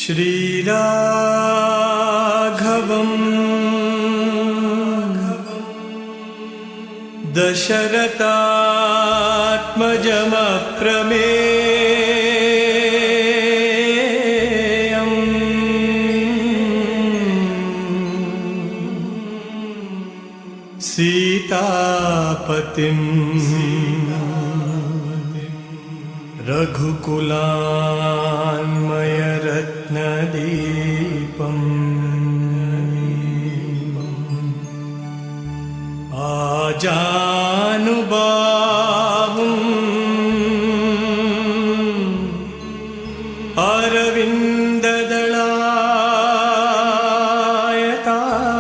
श्रीराघवम् दशरथात्मजमप्रमेयम् सीतापतिम् रघुकुलान्मयरत्नदीपम् आजानुबाहुम्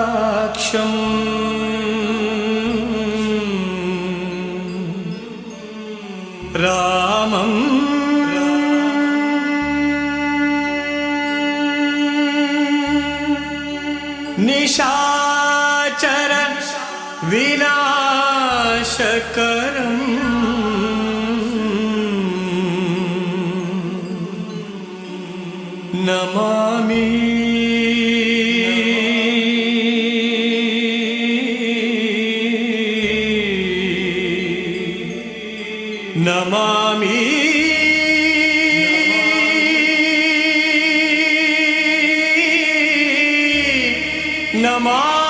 अरविन्ददलायताक्षम् रामम् निशाचर विनाशकरम् Namami Namami Namami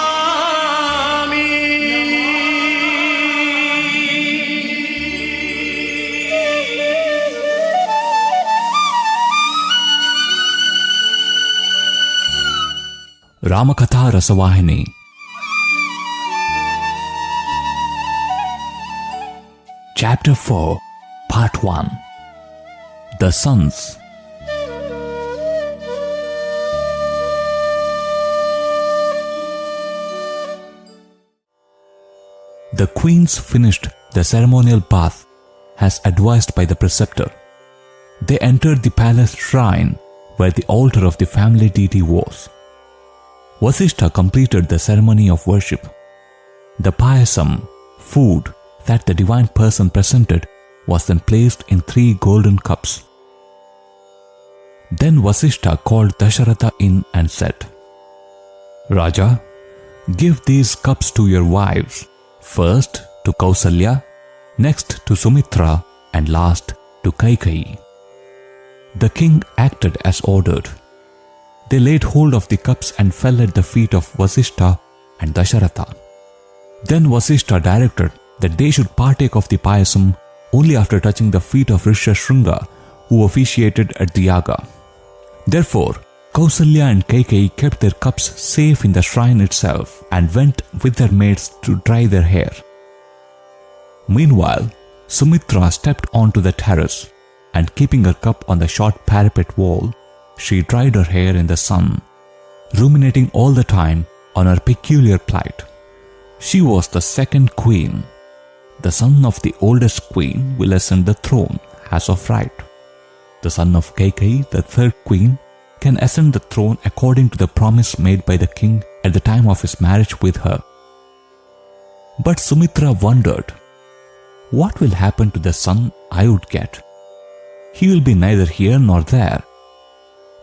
Ramakatha Rasavahini. Chapter 4, Part 1. The Sons. The queens finished the ceremonial bath as advised by the preceptor. They entered the palace shrine where the altar of the family deity was. Vasishtha completed the ceremony of worship. The payasam, food that the divine person presented, was then placed in 3 golden cups. Then Vasishtha called Dasharatha in and said, Raja, give these cups to your wives, first to Kausalya, next to Sumitra, and last to Kaikeyi. The king acted as ordered. They laid hold of the cups and fell at the feet of Vasishtha and Dasharatha. Then Vasishtha directed that they should partake of the payasam only after touching the feet of Rishyashringa, who officiated at the yaga. Therefore, Kausalya and Kaikeyi kept their cups safe in the shrine itself and went with their maids to dry their hair. Meanwhile, Sumitra stepped onto the terrace and, keeping her cup on the short parapet wall, she dried her hair in the sun, ruminating all the time on her peculiar plight. She was the second queen. The son of the oldest queen will ascend the throne as of right. The son of Kaikeyi, the third queen, can ascend the throne according to the promise made by the king at the time of his marriage with her. But Sumitra wondered, what will happen to the son I would get? He will be neither here nor there.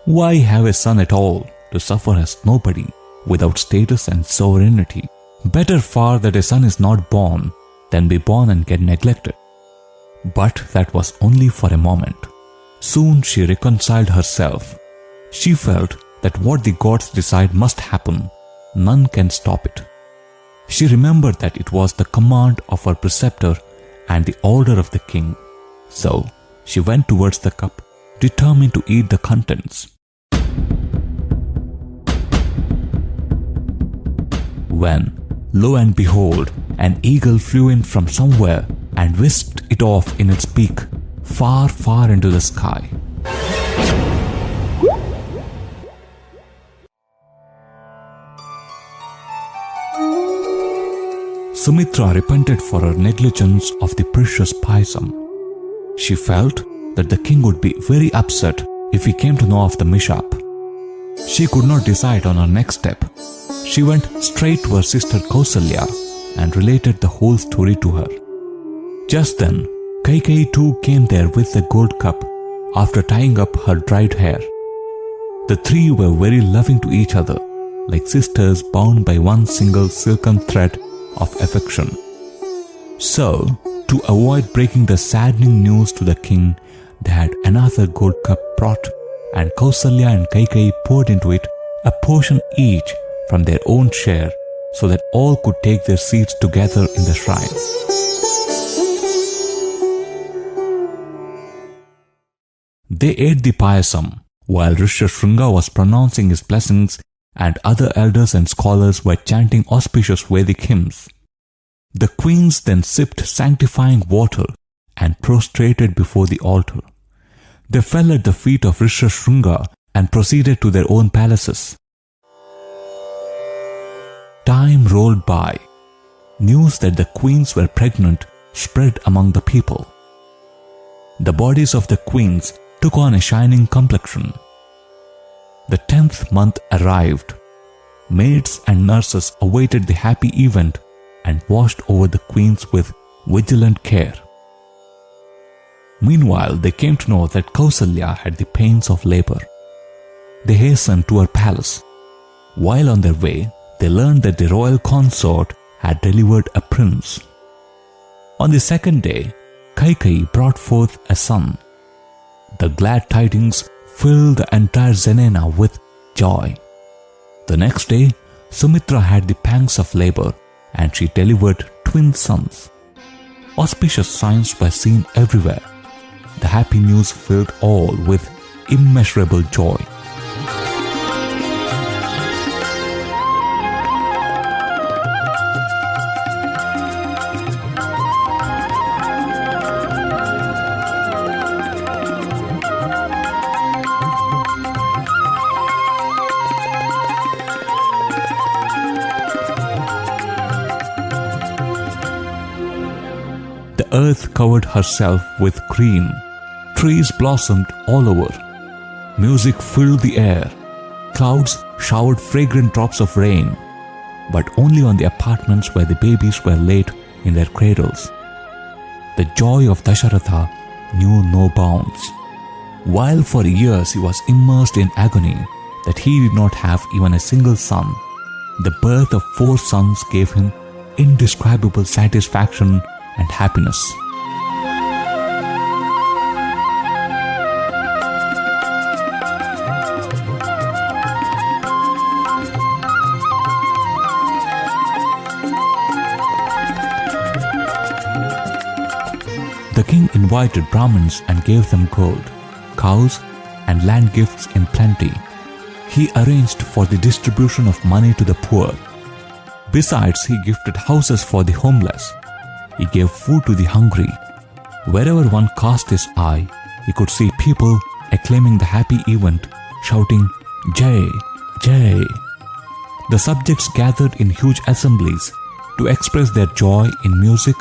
Why have a son at all to suffer as nobody, without status and sovereignty? Better far that a son is not born than be born and get neglected. But that was only for a moment. Soon she reconciled herself. She felt that what the gods decide must happen. None can stop it. She remembered that it was the command of her preceptor and the order of the king. So she went towards the cup, determined to eat the contents. When, lo and behold, an eagle flew in from somewhere and whisked it off in its beak, far, far into the sky. Sumitra repented for her negligence of the precious payasam. She felt that the king would be very upset if he came to know of the mishap. She could not decide on her next step. She went straight to her sister Kausalya and related the whole story to her. Just then, Kaikeyi too came there with the gold cup after tying up her dried hair. The three were very loving to each other, like sisters bound by one single silken thread of affection. So, to avoid breaking the saddening news to the king, they had another gold cup brought, and Kausalya and Kaikeyi poured into it a portion each from their own share, so that all could take their seats together in the shrine. They ate the payasam, while Rishyashringa was pronouncing his blessings and other elders and scholars were chanting auspicious Vedic hymns. The queens then sipped sanctifying water and prostrated before the altar. They fell at the feet of Rishyashringa and proceeded to their own palaces. Time rolled by. News that the queens were pregnant spread among the people. The bodies of the queens took on a shining complexion. The 10th month arrived. Maids and nurses awaited the happy event and watched over the queens with vigilant care. Meanwhile, they came to know that Kausalya had the pains of labor. They hastened to her palace. While on their way, they learned that the royal consort had delivered a prince. On the second day, Kaikeyi brought forth a son. The glad tidings filled the entire zenana with joy. The next day, Sumitra had the pangs of labor and she delivered twin sons. Auspicious signs were seen everywhere. The happy news filled all with immeasurable joy. The earth covered herself with green. Trees blossomed all over. Music filled the air. Clouds showered fragrant drops of rain, but only on the apartments where the babies were laid in their cradles. The joy of Dasharatha knew no bounds. While for years he was immersed in agony that he did not have even a single son, the birth of 4 sons gave him indescribable satisfaction and happiness. The king invited Brahmins and gave them gold, cows, and land gifts in plenty. He arranged for the distribution of money to the poor. Besides, he gifted houses for the homeless. He gave food to the hungry. Wherever one cast his eye, he could see people acclaiming the happy event, shouting, "Jai, Jai." The subjects gathered in huge assemblies to express their joy in music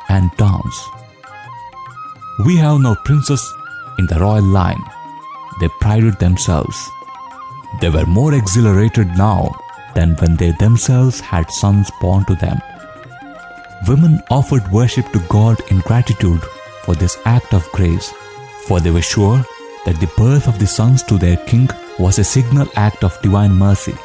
and dance. We have now princes in the royal line, they prided themselves. They were more exhilarated now than when they themselves had sons born to them. Women offered worship to God in gratitude for this act of grace, for they were sure that the birth of the sons to their king was a signal act of divine mercy.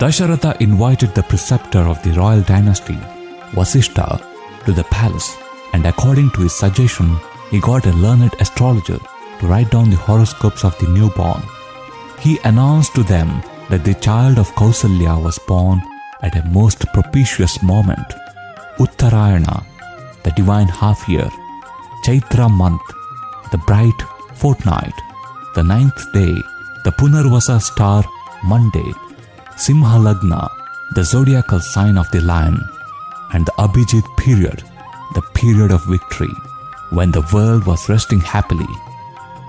Dasharatha invited the preceptor of the royal dynasty, Vasishtha, to the palace, and according to his suggestion, he got a learned astrologer to write down the horoscopes of the newborn. He announced to them that the child of Kausalya was born at a most propitious moment, Uttarayana, the divine half year, Chaitra month, the bright fortnight, the 9th day, the Punarvasa star, Monday, Simha Lagna, the zodiacal sign of the lion, and the Abhijit period, the period of victory, when the world was resting happily,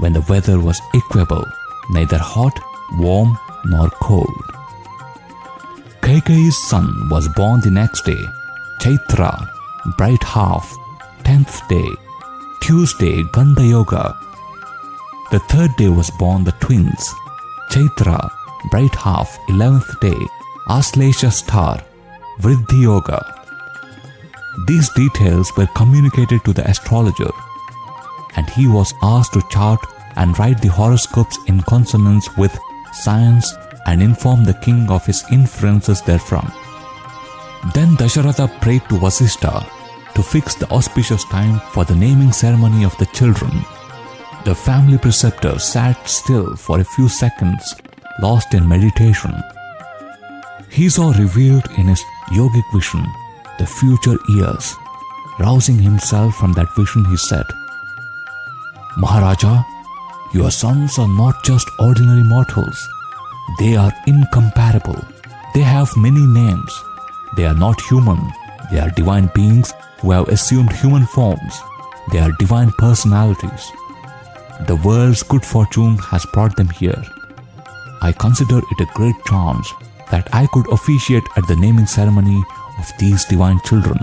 when the weather was equable, neither hot, warm, nor cold. Kaikeyi's son was born the next day, Chaitra, bright half, 10th day, Tuesday, Gandha Yoga. The third day was born the twins, Chaitra, bright half, 11th day, Aslesha star, Vriddhi Yoga. These details were communicated to the astrologer, and he was asked to chart and write the horoscopes in consonance with science and inform the king of his inferences therefrom. Then Dasharatha prayed to Vasishtha to fix the auspicious time for the naming ceremony of the children. The family preceptor sat still for a few seconds, lost in meditation. He saw revealed in his yogic vision the future years. Rousing himself from that vision, he said, "Maharaja, your sons are not just ordinary mortals. They are incomparable. They have many names. They are not human. They are divine beings who have assumed human forms. They are divine personalities. The world's good fortune has brought them here. I consider it a great chance that I could officiate at the naming ceremony of these divine children."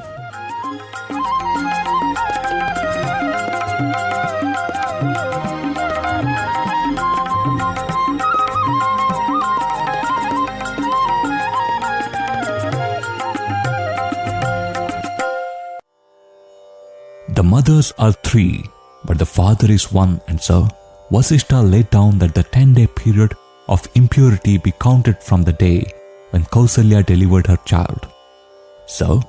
The mothers are three, but the father is one, and so Vasishtha laid down that the 10-day period of impurity be counted from the day when Kausalya delivered her child. So,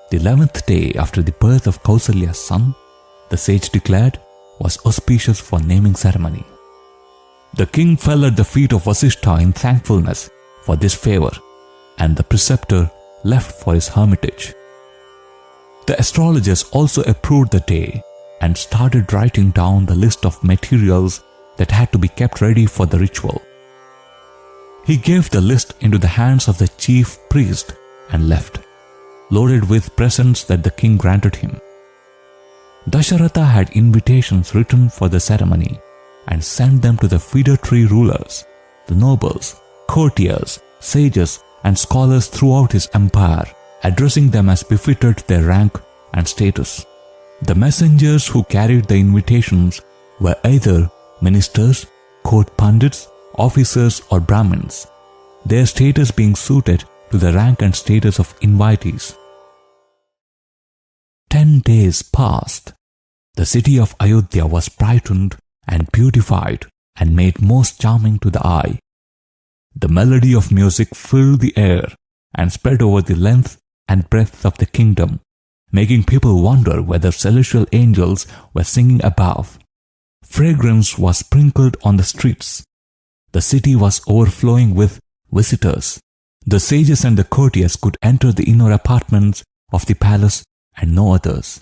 the 11th day after the birth of Kausalya's son, the sage declared, was auspicious for naming ceremony. The king fell at the feet of Vasishtha in thankfulness for this favor, and the preceptor left for his hermitage. The astrologers also approved the day and started writing down the list of materials that had to be kept ready for the ritual. He gave the list into the hands of the chief priest and left, loaded with presents that the king granted him. Dasharatha had invitations written for the ceremony and sent them to the feudatory rulers, the nobles, courtiers, sages, and scholars throughout his empire, addressing them as befitted their rank and status. The messengers who carried the invitations were either ministers, court pandits, officers, or Brahmins, their status being suited to the rank and status of invitees. 10 days passed. The city of Ayodhya was brightened and beautified and made most charming to the eye. The melody of music filled the air and spread over the length and breadth of the kingdom, making people wonder whether celestial angels were singing above. Fragrance was sprinkled on the streets. The city was overflowing with visitors. The sages and the courtiers could enter the inner apartments of the palace and no others.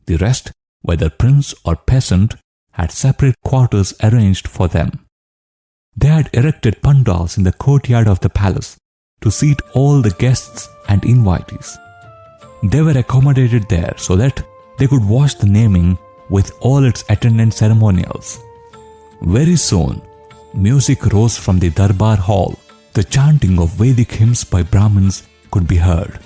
The rest, whether prince or peasant, had separate quarters arranged for them. They had erected pandals in the courtyard of the palace to seat all the guests and invitees. They were accommodated there so that they could watch the naming with all its attendant ceremonials. Very soon, music rose from the Darbar hall. The chanting of Vedic hymns by Brahmins could be heard.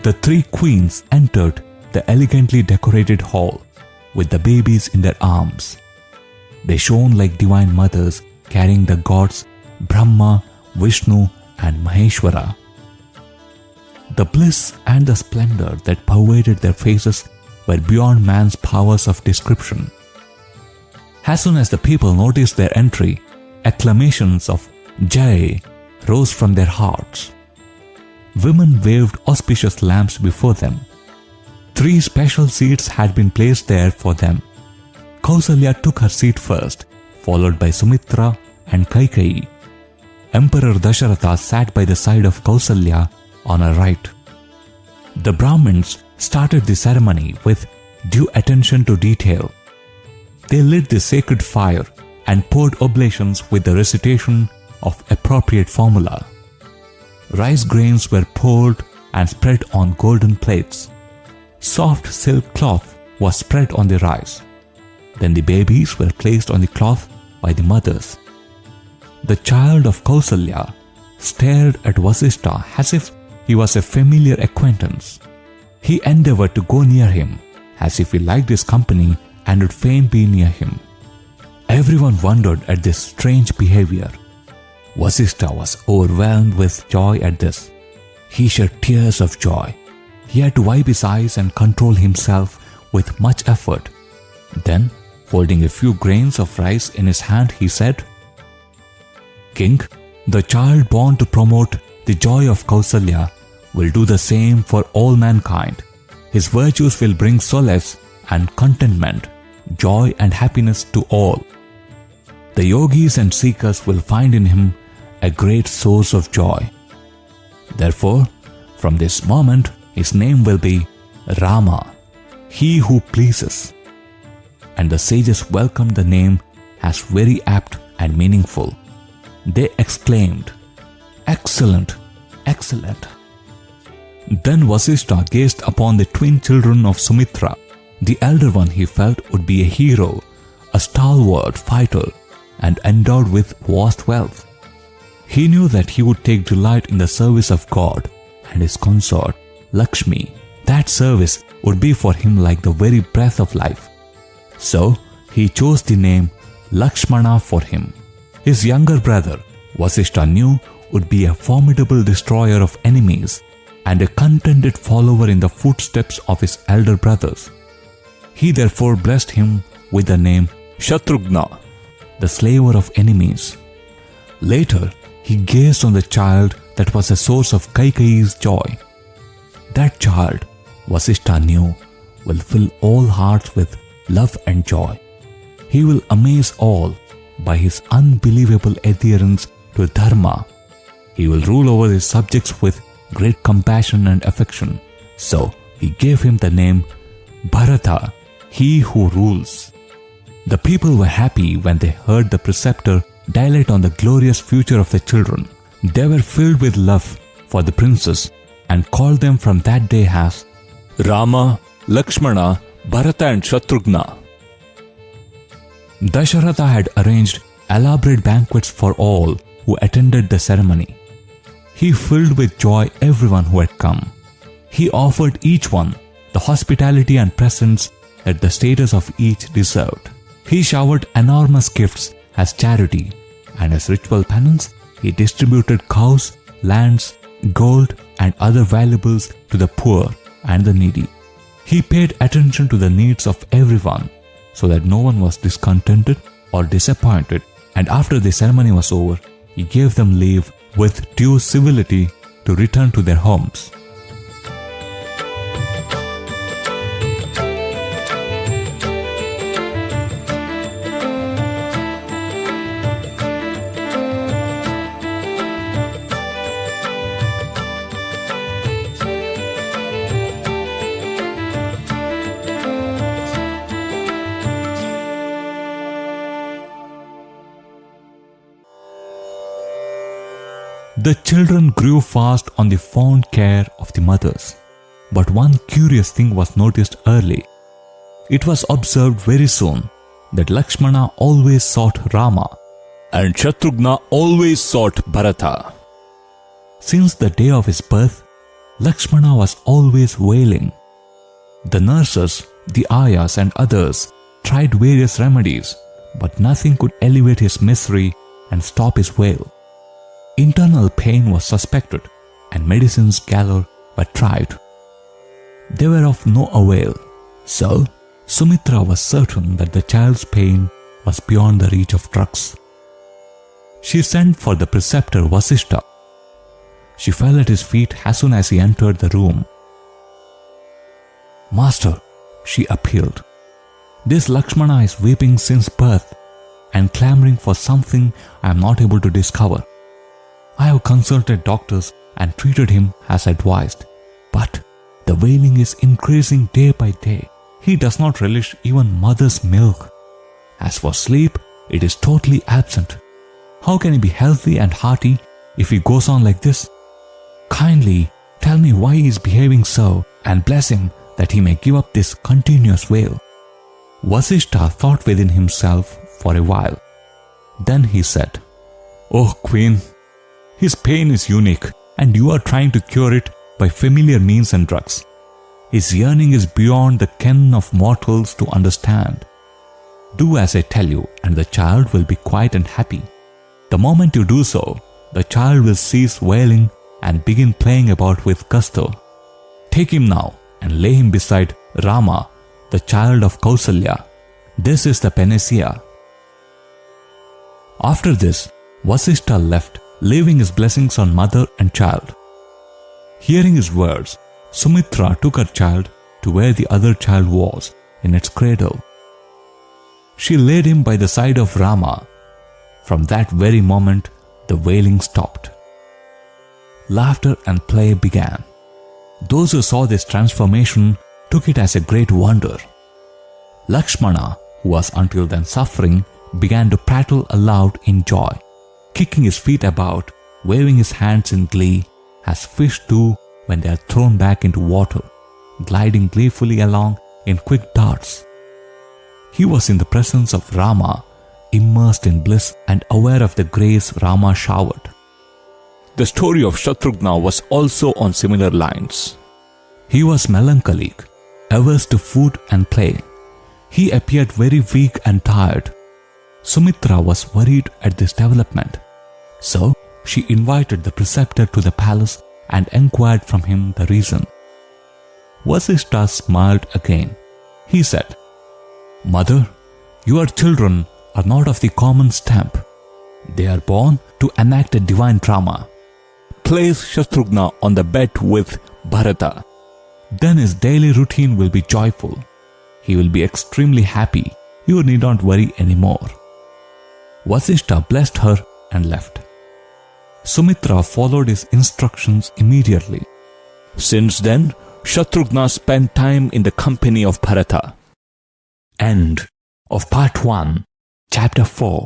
The three queens entered the elegantly decorated hall with the babies in their arms. They shone like divine mothers carrying the gods Brahma, Vishnu, and Maheshwara. The bliss and the splendor that pervaded their faces were beyond man's powers of description. As soon as the people noticed their entry, acclamations of Jai rose from their hearts. Women waved auspicious lamps before them. 3 special seats had been placed there for them. Kausalya took her seat first, followed by Sumitra and Kaikeyi. Emperor Dasharatha sat by the side of Kausalya on her right. The Brahmins started the ceremony with due attention to detail. They lit the sacred fire and poured oblations with the recitation of appropriate formula. Rice grains were poured and spread on golden plates. Soft silk cloth was spread on the rice. Then the babies were placed on the cloth by the mothers. The child of Kausalya stared at Vasishtha as if he was a familiar acquaintance. He endeavored to go near him as if he liked his company and would fain be near him. Everyone wondered at this strange behavior. Vasishtha was overwhelmed with joy at this. He shed tears of joy. He had to wipe his eyes and control himself with much effort. Then, holding a few grains of rice in his hand, he said, "King, the child born to promote the joy of Kausalya will do the same for all mankind. His virtues will bring solace and contentment, joy and happiness to all. The yogis and seekers will find in him a great source of joy. Therefore, from this moment, his name will be Rama, he who pleases." And the sages welcomed the name as very apt and meaningful. They exclaimed, "Excellent, excellent." Then Vasishtha gazed upon the twin children of Sumitra. The elder one he felt would be a hero, a stalwart fighter, and endowed with vast wealth. He knew that he would take delight in the service of God and his consort, Lakshmi. That service would be for him like the very breath of life. So he chose the name Lakshmana for him. His younger brother, Vasishtha knew, would be a formidable destroyer of enemies and a contented follower in the footsteps of his elder brothers. He therefore blessed him with the name Shatrughna, the slayer of enemies. Later, he gazed on the child that was a source of Kaikeyi's joy. That child, Vasishtha knew, will fill all hearts with love and joy. He will amaze all by his unbelievable adherence to Dharma. He will rule over his subjects with great compassion and affection. So he gave him the name Bharata, he who rules. The people were happy when they heard the preceptor dilate on the glorious future of the children. They were filled with love for the princes and called them from that day as Rama, Lakshmana, Bharata and Shatrughna. Dasharatha had arranged elaborate banquets for all who attended the ceremony. He filled with joy everyone who had come. He offered each one the hospitality and presents that the status of each deserved. He showered enormous gifts as charity, and as ritual penance, he distributed cows, lands, gold, and other valuables to the poor and the needy. He paid attention to the needs of everyone so that no one was discontented or disappointed, and after the ceremony was over, he gave them leave with due civility to return to their homes. The children grew fast on the fond care of the mothers. But one curious thing was noticed early. It was observed very soon that Lakshmana always sought Rama and Shatrughna always sought Bharata. Since the day of his birth, Lakshmana was always wailing. The nurses, the ayahs and others tried various remedies, but nothing could alleviate his misery and stop his wail. Internal pain was suspected, and medicines galore were tried. They were of no avail, so Sumitra was certain that the child's pain was beyond the reach of drugs. She sent for the preceptor Vasishtha. She fell at his feet as soon as he entered the room. "Master," she appealed, "this Lakshmana is weeping since birth and clamoring for something I am not able to discover. I have consulted doctors and treated him as advised. But the wailing is increasing day by day. He does not relish even mother's milk. As for sleep, it is totally absent. How can he be healthy and hearty if he goes on like this? Kindly tell me why he is behaving so and bless him that he may give up this continuous wail." Vasishtha thought within himself for a while. Then he said, "O Queen, his pain is unique and you are trying to cure it by familiar means and drugs. His yearning is beyond the ken of mortals to understand. Do as I tell you and the child will be quiet and happy. The moment you do so, the child will cease wailing and begin playing about with gusto. Take him now and lay him beside Rama, the child of Kausalya. This is the panacea." After this, Vasishtha left, leaving his blessings on mother and child. Hearing his words, Sumitra took her child to where the other child was, in its cradle. She laid him by the side of Rama. From that very moment, the wailing stopped. Laughter and play began. Those who saw this transformation took it as a great wonder. Lakshmana, who was until then suffering, began to prattle aloud in joy, kicking his feet about, waving his hands in glee, as fish do when they are thrown back into water, gliding gleefully along in quick darts. He was in the presence of Rama, immersed in bliss and aware of the grace Rama showered. The story of Shatrughna was also on similar lines. He was melancholic, averse to food and play. He appeared very weak and tired. Sumitra was worried at this development. So she invited the preceptor to the palace and inquired from him the reason. Vasishtha smiled again. He said, "Mother, your children are not of the common stamp. They are born to enact a divine drama. Place Shatrughna on the bed with Bharata. Then his daily routine will be joyful. He will be extremely happy. You need not worry anymore." Vasishtha blessed her and left. Sumitra followed his instructions immediately. Since then, Shatrughna spent time in the company of Bharata. End of Part 1, Chapter 4.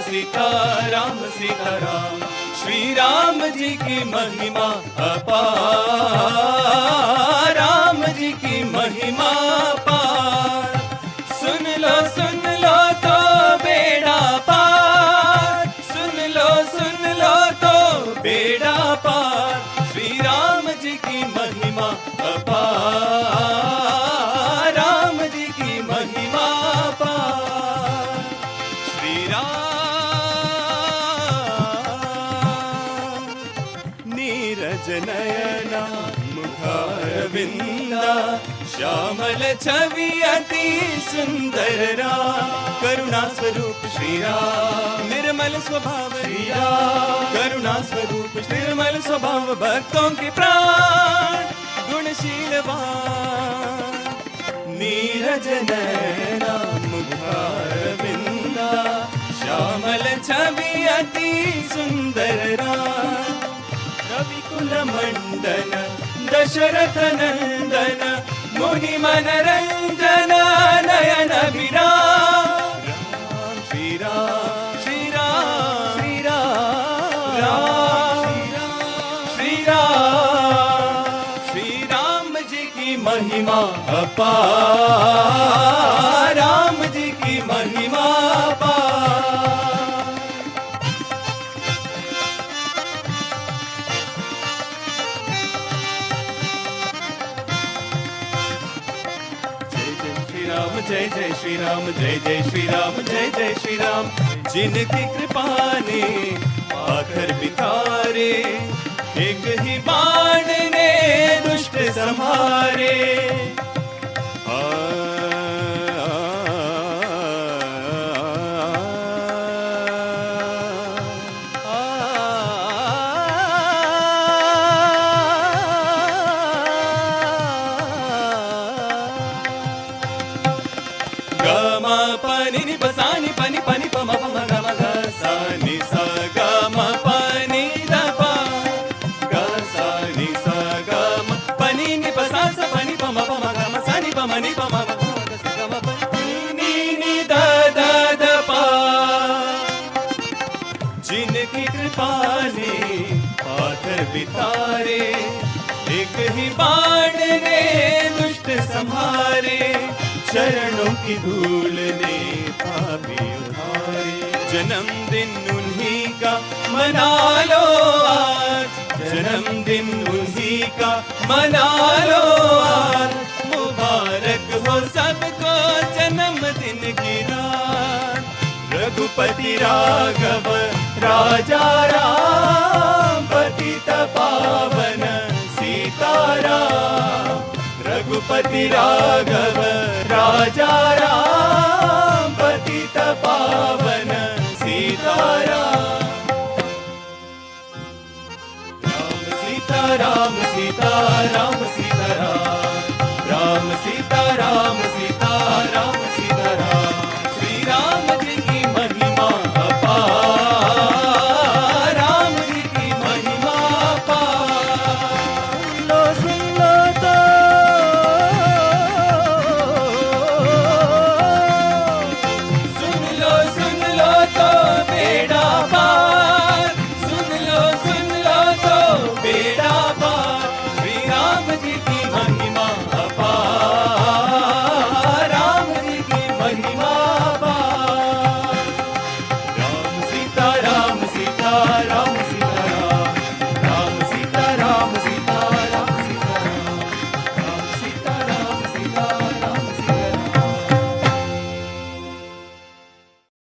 Sitaram Shri Ram ji की महिमा अपार, राम जी की महिमा अपार। सुन लो तो बेड़ा पार, सुन लो तो बेड़ा पार। श्री राम जी की महिमा अपार, राम जी की महिमा अपार। श्री राम नयना मुखारविंदा, श्यामल छवि अति सुंदर राम। करुणा स्वरूप श्री राम, निर्मल स्वभाव श्री राम। करुणा स्वरूप निर्मल स्वभाव, भक्तों के प्राण गुणशीलवान। नीरज नयना मुखारविंदा, श्यामल छवि अति सुंदर राम। रविकुल मंडन दशरथ नंदन, मुनि मनरंजन नयन विराम। राम श्री राम श्री राम श्री राम, राम श्री राम श्री महिमा अपार, राम जी की महिमा अपार। जय जय श्री राम, जय जय श्री राम, जय जय श्री राम। जिनकी कृपा ने पाथर बिखारे, एक ही बाण ने दुष्ट संहारे। जिनकी कृपा ने पाथर बितारे, एक ही बाण ने दुष्ट संहारे। चरणों की धूल ने पापी उधारे, जन्मदिन उन्हीं का मना लो आज, जन्मदिन उन्हीं का मना लो आज। मुबारक हो सबको जन्मदिन की रात। रघुपति राघव राजा राम, पतित पावन सीताराम। रघुपति राघव राजा राम, पतित पावन सीताराम। राम सीताराम सीताराम,